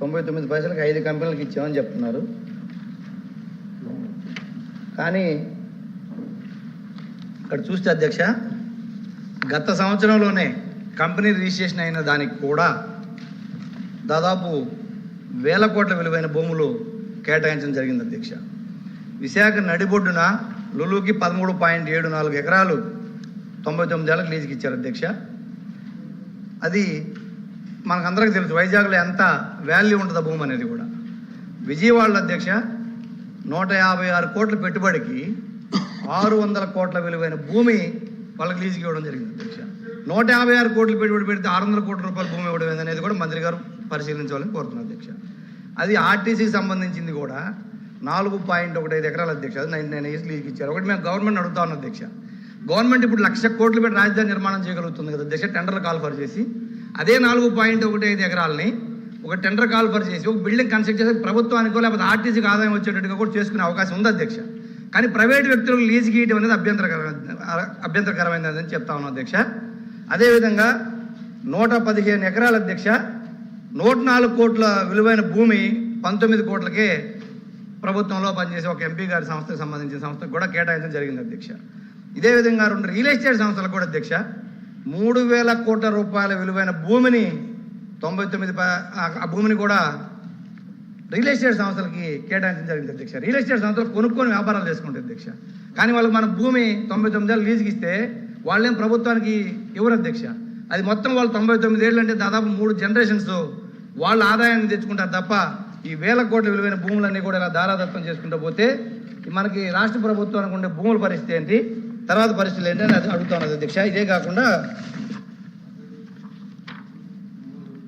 99 పైసలకు 5 కంపెనీలకు ఇచ్చామని చెప్తున్నారు. కానీ ఇక్కడ చూస్తే అధ్యక్ష, గత సంవత్సరంలోనే కంపెనీ రిజిస్ట్రేషన్ అయిన దానికి కూడా దాదాపు 1000 కోట్ల విలువైన భూములు కేటాయించడం జరిగింది అధ్యక్ష. విశాఖ నడిబొడ్డున లులుకి 13.74 ఎకరాలు 99 ఏళ్ళకి లీజుకి ఇచ్చారు అధ్యక్ష. అది మనకందరికీ తెలుసు వైజాగ్లో ఎంత వాల్యూ ఉంటుందో భూమి అనేది కూడా. విజయవాడలో అధ్యక్ష 156 కోట్ల పెట్టుబడికి 600 కోట్ల విలువైన భూమి వాళ్ళకి లీజుకి ఇవ్వడం జరిగింది అధ్యక్ష. 156 కోట్లు పెట్టుబడి పెడితే 600 కోట్ల రూపాయల భూమి ఇవ్వడం అనేది కూడా మంత్రి గారు పరిశీలించాలని కోరుతున్నారు అధ్యక్ష. అది ఆర్టీసీకి సంబంధించింది కూడా 4.15 ఎకరాల అధ్యక్ష. అది 99 ఇయర్స్ లీజుకి ఇచ్చారు. ఒకటి మేము గవర్నమెంట్ అడుగుతా ఉన్నాం అధ్యక్ష. గవర్నమెంట్ ఇప్పుడు 1,00,000 కోట్లు పెట్టి రాజధాని నిర్మాణం చేయగలుగుతుంది కదా అధ్యక్ష, టెండర్లు కాల్ఫర్ చేసి. అదే 4.15 ఎకరాలని ఒక టెండర్ కాల్ఫర్ చేసి ఒక బిల్డింగ్ కన్స్ట్రక్ట్ చేసి ప్రభుత్వానికో లేకపోతే ఆర్టీసీకి ఆదాయం వచ్చేటట్టుగా కూడా చేసుకునే అవకాశం ఉంది అధ్యక్ష. కానీ ప్రైవేట్ వ్యక్తులకు లీజుకి ఇవ్వడం అనేది అభ్యంతరకరమైనదని చెప్తా ఉన్నాం అధ్యక్ష. అదేవిధంగా 115 ఎకరాల అధ్యక్ష, 104 కోట్ల విలువైన భూమి 19 కోట్లకే ప్రభుత్వంలో పనిచేసే ఒక ఎంపీ గారి సంస్థకు సంబంధించిన సంస్థకు కూడా కేటాయించడం జరిగింది అధ్యక్ష. ఇదే విధంగా 2 రియల్ ఎస్టేట్ సంస్థలకు కూడా అధ్యక్ష 3,000 కోట్ల రూపాయల విలువైన భూమిని 99 ఆ భూమిని కూడా రియల్ ఎస్టేట్ సంస్థలకి కేటాయించడం జరిగింది అధ్యక్ష. రియల్ ఎస్టేట్ సంస్థలు కొనుక్కొని వ్యాపారాలు చేసుకుంటారు అధ్యక్ష. కానీ వాళ్ళకి మన భూమి 99 ఏళ్ళు లీజుకి ఇస్తే వాళ్ళేం ప్రభుత్వానికి ఇవ్వరు అధ్యక్ష. అది మొత్తం వాళ్ళు 99 ఏళ్ళు అంటే దాదాపు 3 జనరేషన్స్ వాళ్ళ ఆదాయాన్ని తెచ్చుకుంటారు తప్ప ఈ 1000 కోట్ల విలువైన భూములన్నీ కూడా ఇలా దారాదత్తం చేసుకుంటూ పోతే మనకి రాష్ట్ర ప్రభుత్వానికి ఉండే భూముల పరిస్థితి ఏంటి, తర్వాత పరిస్థితులు ఏంటి అని అది అడుగుతున్నది అధ్యక్ష. ఇదే కాకుండా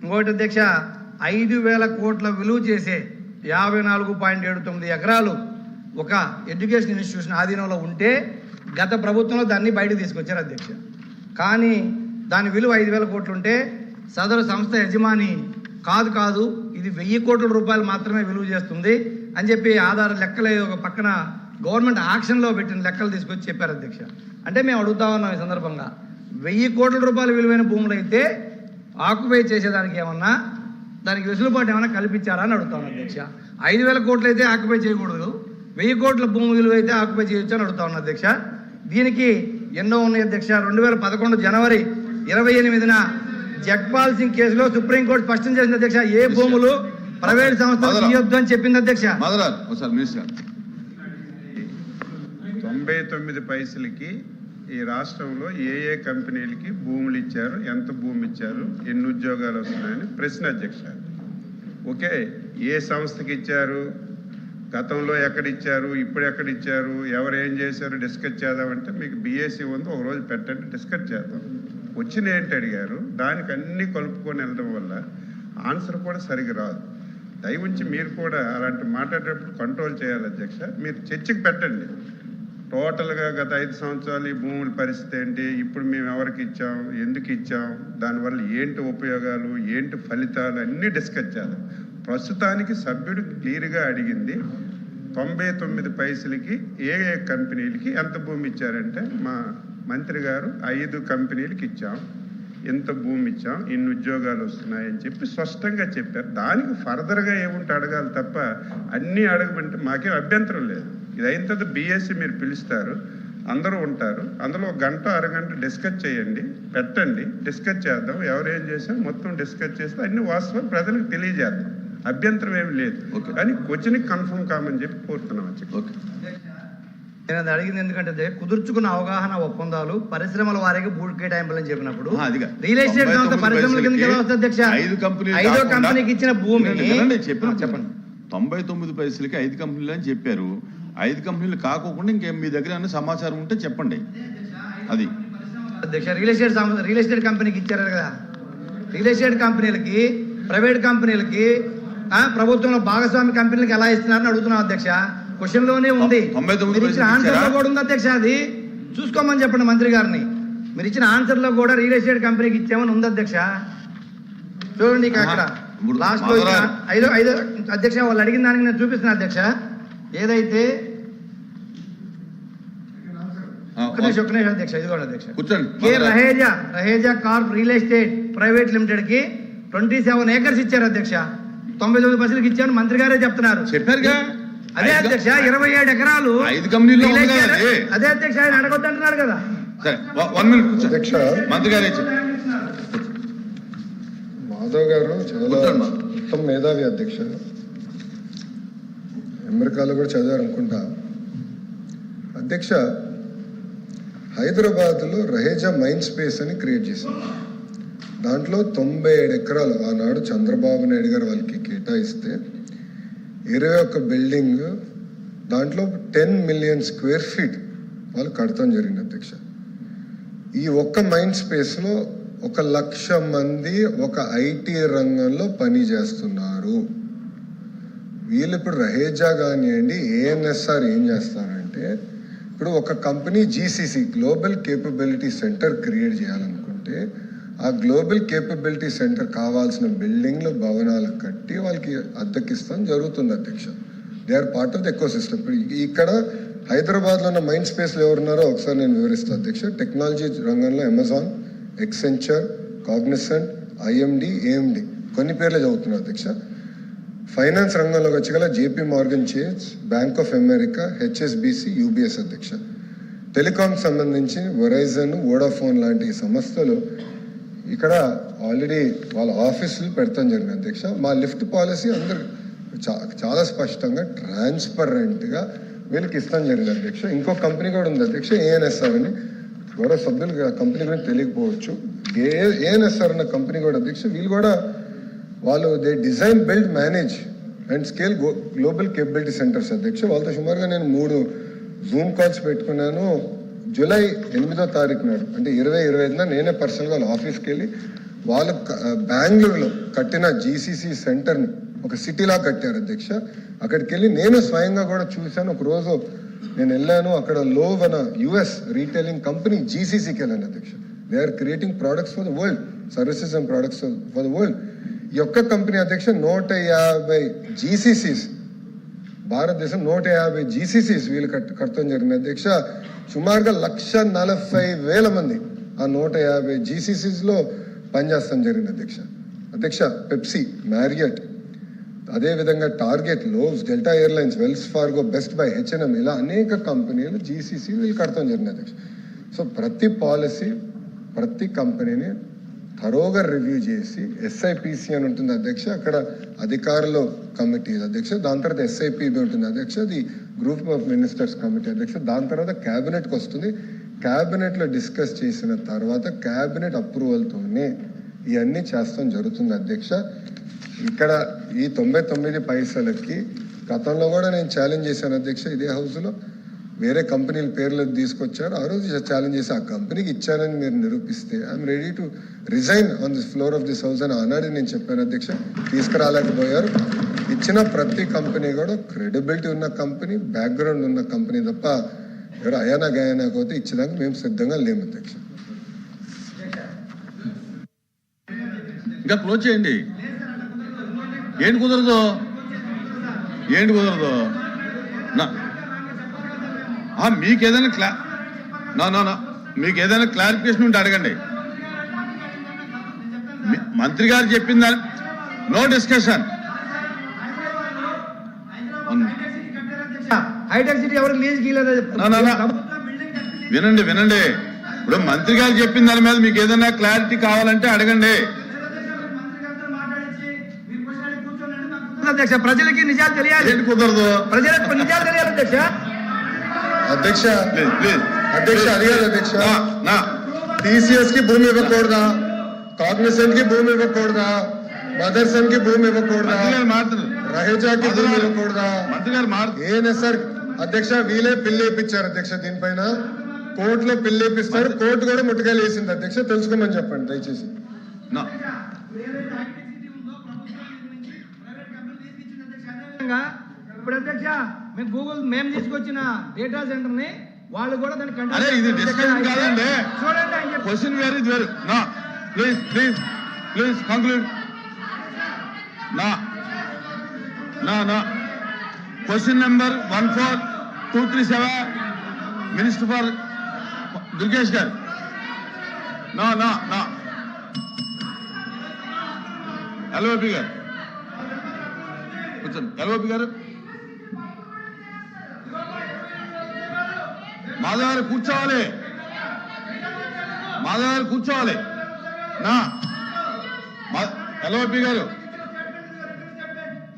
ఇంకోటి అధ్యక్ష, 5,000 కోట్ల విలువ చేసే 54.79 ఎకరాలు ఒక ఎడ్యుకేషన్ ఇన్స్టిట్యూషన్ ఆధీనంలో ఉంటే గత ప్రభుత్వంలో దాన్ని బయటకు తీసుకొచ్చారు అధ్యక్ష. కానీ దాని విలువ 5,000 కోట్లు ఉంటే సదరు సంస్థ యజమాని కాదు ఇది 1,000 కోట్ల రూపాయలు మాత్రమే విలువ చేస్తుంది అని చెప్పి ఆధార లెక్కలే ఒక పక్కన గవర్నమెంట్ ఆక్షన్లో పెట్టిన లెక్కలు తీసుకొచ్చి చెప్పారు అధ్యక్ష. అంటే మేము అడుగుతా ఉన్నాం ఈ సందర్భంగా, 1,000 కోట్ల రూపాయల విలువైన భూములు అయితే ఆక్యుపై చేసేదానికి ఏమన్నా దానికి వెసులుబాటు ఏమైనా కల్పించారా అని అడుగుతాను అధ్యక్ష. 5,000 కోట్లు అయితే ఆక్యుపై చేయకూడదు, 1,000 కోట్ల భూమి విలువ అయితే ఆక్యుపై చేయొచ్చు అని అడుగుతా ఉన్నా అధ్యక్ష. దీనికి ఎన్నో ఉన్నాయి అధ్యక్ష. 2011 జనవరి 28న జగ్పాల్ సింగ్ కేసులో సుప్రీంకోర్టు స్పష్టం చేసింది అధ్యక్ష, ఏ భూములు ప్రైవేట్ సంస్థలు ఇవ్వద్దు అని చెప్పింది అధ్యక్ష. 99 పైసలకి ఈ రాష్ట్రంలో ఏ కంపెనీలకి భూములు ఇచ్చారు, ఎంత భూమి ఇచ్చారు, ఎన్ని ఉద్యోగాలు వస్తున్నాయని ప్రశ్న అధ్యక్ష. ఓకే, ఏ సంస్థకి ఇచ్చారు, గతంలో ఎక్కడిచ్చారు, ఇప్పుడు ఎక్కడిచ్చారు, ఎవరు ఏం చేశారు డిస్కస్ చేద్దామంటే మీకు బీఎస్సీ ఉంది, ఒక రోజు పెట్టండి డిస్కస్ చేద్దాం. వచ్చిన ఏంటి అడిగారు, దానికి అన్నీ కలుపుకొని వెళ్ళడం వల్ల ఆన్సర్ కూడా సరిగ్గా రాదు. దయవుంచి మీరు కూడా అలాంటి మాట్లాడేటప్పుడు కంట్రోల్ చేయాలి అధ్యక్ష. మీరు చర్చకి పెట్టండి టోటల్గా గత 5 సంవత్సరాలు ఈ భూముల పరిస్థితి ఏంటి, ఇప్పుడు మేము ఎవరికి ఇచ్చాం, ఎందుకు ఇచ్చాం, దానివల్ల ఏంటి ఉపయోగాలు, ఏంటి ఫలితాలు అన్నీ డిస్కస్ చేద్దాం. ప్రస్తుతానికి సభ్యుడు క్లియర్గా అడిగింది 99 పైసలకి ఏ కంపెనీలకి ఎంత భూమి ఇచ్చారంటే మా మంత్రి గారు 5 కంపెనీలకి ఇచ్చాం, ఎంత భూమి ఇచ్చాం, ఇన్ని ఉద్యోగాలు వస్తున్నాయని చెప్పి స్పష్టంగా చెప్పారు. దానికి ఫర్దర్గా ఏముంటే అడగాలి తప్ప అన్నీ అడగమంటే మాకేం అభ్యంతరం లేదు. ఇది అయిన తర్వాత బీఎస్సీ మీరు పిలుస్తారు, అందరూ ఉంటారు, అందులో 1 గంట అరగంట డిస్కస్ చేయండి, పెట్టండి, డిస్కస్ చేద్దాం. ఎవరేం చేసాం మొత్తం డిస్కస్ చేస్తే అన్ని వాస్తవం ప్రజలకు తెలియజేద్దాం. అభ్యంతరం ఏమి లేదు, కానీ క్వశ్చన్కి కన్ఫర్మ్ కామని చెప్పి కోరుతున్నాం. నేను అది అడిగింది ఎందుకంటే కుదుర్చుకున్న అవగాహన ఒప్పందాలు పరిశ్రమల వారికి భూ కేటాయింపులని చెప్పినప్పుడు రియల్ ఎస్టేట్ సంస్థ పరిశ్రమల కింద ఎలా వస్తుంది అధ్యక్ష? 5 కంపెనీకి ఇచ్చిన భూమి చెప్పండి. 99 పైసలకి 5 కంపెనీలు అని చెప్పారు. 5 కంపెనీలు కాకుండా ఇంకేం మీ దగ్గర అన్న సమాచారం ఉంటే చెప్పండి. అది అధ్యక్ష రియల్ ఎస్టేట్ కంపెనీకి ఇచ్చారు కదా, రియల్ ఎస్టేట్ కంపెనీలకి ప్రైవేట్ కంపెనీలకి ప్రభుత్వంలో భాగస్వామి కంపెనీలకి ఎలా ఇస్తున్నారని అడుగుతున్నాం అధ్యక్ష. క్వశ్చన్ లోనే ఉంది, మీరు ఇచ్చిన ఆన్సర్ లో కూడా ఉంది అధ్యక్ష. అది చూసుకోమని చెప్పండి మంత్రి గారిని. మీరు ఇచ్చిన ఆన్సర్ లో కూడా రియల్ ఎస్టేట్ కంపెనీకి ఇచ్చామని ఉంది అధ్యక్ష. చూడండి అక్కడ లాస్ట్ లో 5 అధ్యక్ష వాళ్ళు అడిగిన దానికి నేను చూపిస్తున్నా అధ్యక్ష. ఏదైతే ఒక్క నిమిషం అధ్యక్ష, ఇది కూడా అధ్యక్ష. K Raheja corp real estate private limited కి 27 acres ఇచ్చారు అధ్యక్ష. 99% ఇచ్చాను మంత్రి గారే చెప్తున్నారు. చెప్పారుగా. అదే అధ్యక్ష 27 ఎకరాలు 5 కంపెనీల్లో ఉంది కదా అది. అదే అధ్యక్ష ఆయన అడగొద్దంటున్నారు కదా. సరే 1 మినిట్ అధ్యక్ష, మంత్రి గారే మాధవ్ గారు చాలా ఉత్తమ మేధావి అధ్యక్ష. అమెరికాలో కూడా చదివారు అనుకుంటా. అధ్యక్ష, హైదరాబాద్లో రహేజా మైండ్ స్పేస్ అని క్రియేట్ చేశారు. దాంట్లో 97 ఎకరాలు ఆనాడు చంద్రబాబు నాయుడు గారు వాళ్ళకి కేటాయిస్తే 21 బిల్డింగ్, దాంట్లో 10 మిలియన్ స్క్వేర్ ఫీట్ వాళ్ళు కడతాం జరిగింది అధ్యక్ష. ఈ ఒక్క మైండ్ స్పేస్లో 1,00,000 మంది ఒక ఐటీ రంగంలో పని చేస్తున్నారు. వీళ్ళు ఇప్పుడు రహేజా కానివ్వండి, ఏఎన్ఎస్ఆర్ ఏం చేస్తారంటే, ఇప్పుడు ఒక company GCC global capability centre create చేయాలనుకుంటే ఆ గ్లోబల్ కేపబిలిటీ సెంటర్ కావాల్సిన బిల్డింగ్లు, భవనాలు కట్టి వాళ్ళకి అద్దెకిస్తాం జరుగుతుంది అధ్యక్ష. They are part of the ecosystem. ఇప్పుడు ఇక్కడ హైదరాబాద్లో ఉన్న మైండ్ స్పేస్లో ఎవరున్నారో ఒకసారి నేను వివరిస్తాను అధ్యక్ష. టెక్నాలజీ రంగంలో Amazon, Accenture, Cognizant, IMD, AMD కొన్ని పేర్లే చదువుతున్నారు అధ్యక్ష. ఫైనాన్స్ రంగంలోకి వచ్చగల JP Morgan Chase, Bank of America, HSBC, UBS అధ్యక్ష. టెలికాం సంబంధించి వెరైజన్, వోడాఫోన్ లాంటి సంస్థలు ఇక్కడ ఆల్రెడీ వాళ్ళ ఆఫీసులు పెడతాం జరిగింది అధ్యక్ష. మా లిఫ్ట్ పాలసీ అందరు చాలా స్పష్టంగా ట్రాన్స్పరెంట్గా వీళ్ళకి ఇస్తాం జరిగింది అధ్యక్ష. ఇంకో కంపెనీ కూడా ఉంది అధ్యక్ష, ఏఎన్ఎస్ఆర్ అని. గౌరవ సభ్యులు ఆ కంపెనీ గురించి తెలియకపోవచ్చు. ఏఎన్ఎస్ఆర్ అన్న కంపెనీ కూడా అధ్యక్ష, వీళ్ళు కూడా వాళ్ళు they design, build, manage and scale global capability centres అధ్యక్ష. వాళ్ళతో సుమారుగా నేను 3 జూమ్ కాల్స్ పెట్టుకున్నాను. జూలై 8వ తారీఖు నాడు, అంటే 20-25 నేనే పర్సనల్గా వాళ్ళ ఆఫీస్కి వెళ్ళి వాళ్ళు బెంగళూరులో కట్టిన జీసీసీ సెంటర్ని ఒక సిటీలా కట్టారు అధ్యక్ష. అక్కడికి వెళ్ళి నేను స్వయంగా కూడా చూశాను. ఒక రోజు నేను వెళ్ళాను, అక్కడ లోవన యుఎస్ రీటైలింగ్ కంపెనీ జీసీసీకి వెళ్ళాను అధ్యక్ష. They are creating products for the world, services and products for the world. ఈ యొక్క కంపెనీ అధ్యక్ష 150 జీసీసీస్, భారతదేశం 150 జీసీసీస్ వీళ్ళు కట్టడం జరిగింది అధ్యక్ష. సుమారుగా 1,40,000 మంది ఆ 150 జీసీసీస్లో పనిచేస్తాం జరిగింది అధ్యక్ష. అధ్యక్ష, పెప్సీ, మ్యారియట్, అదేవిధంగా Target, Lowe's, Delta Airlines, Wells Fargo, Best Buy, H and M, ఇలా అనేక కంపెనీలు జీసీసీ వీళ్ళు కడతాం జరిగింది అధ్యక్ష. సో ప్రతి పాలసీ, ప్రతి కంపెనీని థరోగా రివ్యూ చేసి ఎస్ఐపిసి అని ఉంటుంది అధ్యక్ష, అక్కడ అధికారులు కమిటీ అధ్యక్ష. దాని తర్వాత ఎస్ఐపిబి ఉంటుంది అధ్యక్ష, అది గ్రూప్ ఆఫ్ మినిస్టర్స్ కమిటీ అధ్యక్ష. దాని తర్వాత క్యాబినెట్కి వస్తుంది. క్యాబినెట్లో డిస్కస్ చేసిన తర్వాత క్యాబినెట్ అప్రూవల్తోనే ఇవన్నీ చేస్తాం జరుగుతుంది అధ్యక్ష. ఇక్కడ ఈ 99 పైసలకి గతంలో కూడా నేను ఛాలెంజ్ చేశాను అధ్యక్ష. ఇదే హౌస్లో వేరే కంపెనీల పేర్లు తీసుకొచ్చారు. ఆ రోజు ఛాలెంజ్ చేసి ఆ కంపెనీకి ఇచ్చానని మీరు నిరూపిస్తే I'm ready to resign on this floor of this house అని ఆనాడు నేను చెప్పాను అధ్యక్ష. తీసుకురాలేకపోయారు. ఇచ్చిన ప్రతి కంపెనీ కూడా క్రెడిబిలిటీ ఉన్న కంపెనీ, బ్యాక్గ్రౌండ్ ఉన్న కంపెనీ తప్ప ఎవరు అయానా గయానా పోతే ఇచ్చేదానికి మేము సిద్ధంగా లేము అధ్యక్ష. ఇంకా క్లోజ్ చేయండి. ఏంటి కుదరదు? మీకు ఏదైనా మీకు ఏదైనా క్లారిఫికేషన్ ఉంటే అడగండి. మంత్రి గారు చెప్పింది నో డిస్కషన్. వినండి. ఇప్పుడు మంత్రి గారు చెప్పిన దాని మీద మీకు ఏదైనా క్లారిటీ కావాలంటే అడగండి. అధ్యక్ష, ప్రజలకి నిజాలు తెలియాలి. ఏంటి కుదరదు? ప్రజలకు నిజాలు తెలియాలి అధ్యక్ష. అధ్యక్ష ప్లీజ్ అడిగారు అధ్యక్ష, టీసీఎస్ కి భూమి ఇవ్వకూడదా, కాగ్నిసెంట్ కి భూమి ఇవ్వకూడదా, మదర్సన్ కి భూమి ఇవ్వకూడదా, రహేజాకి భూమి ఇవ్వకూడదా, ఏఎన్ఎస్ఆర్ అధ్యక్ష వీలే బిల్లు వేయించారు అధ్యక్ష. దీనిపైన కోర్టులో బిల్లు వేపిస్తారు. కోర్టు కూడా ముట్టుకాయలు వేసింది అధ్యక్ష. తెలుసుకోమని చెప్పండి దయచేసి. ఇప్పుడు అధ్యక్ష మేము గూగుల్ మేము తీసుకొచ్చిన డేటా సెంటర్ ని వాళ్ళు కూడా దాన్ని అరే ఇది డిస్కషన్ కాదండి. చూడండి, question where is where. Please conclude. Question number 14237 minister for Durgesh గారు. ఎల్ఓపి గారు కూర్చోండి. ఎల్ఓపి గారు, మాధవ్ గారు కూర్చోవాలి. మాధవ్ గారు కూర్చోవాలి. నా ఎల్ఓపి గారు,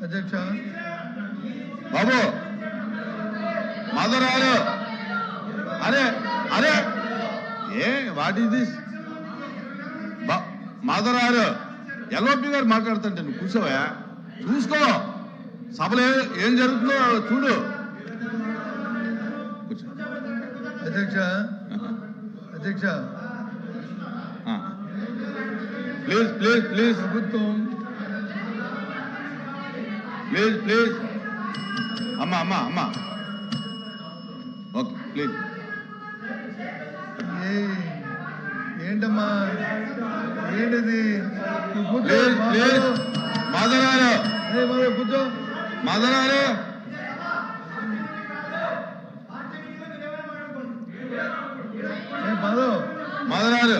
అధ్యక్ష బాబు మాధవ్ గారు, అరే అరే ఏ వాట్ ఈస్ దిస్? మాధవ్ గారు, ఎల్ఓపి గారు మాట్లాడుతుంటే నువ్వు కూర్చోవా, చూసుకో సభలో ఏం జరుగుతుందో చూడు. కూర్చో. అధ్యక్ష అధ్యక్ష ప్లీజ్ ప్లీజ్ ప్లీజ్ ప్రభుత్వం ప్లీజ్ ప్లీజ్ అమ్మా అమ్మా అమ్మా ఓకే ప్లీజ్. ఏంటమ్మా ఏంటిది? ప్లీజ్ ప్లీజ్ మాధవ్ గారు, కూర్చో. మాధవ్ గారు, మాధవ్ మాధవ్ గారు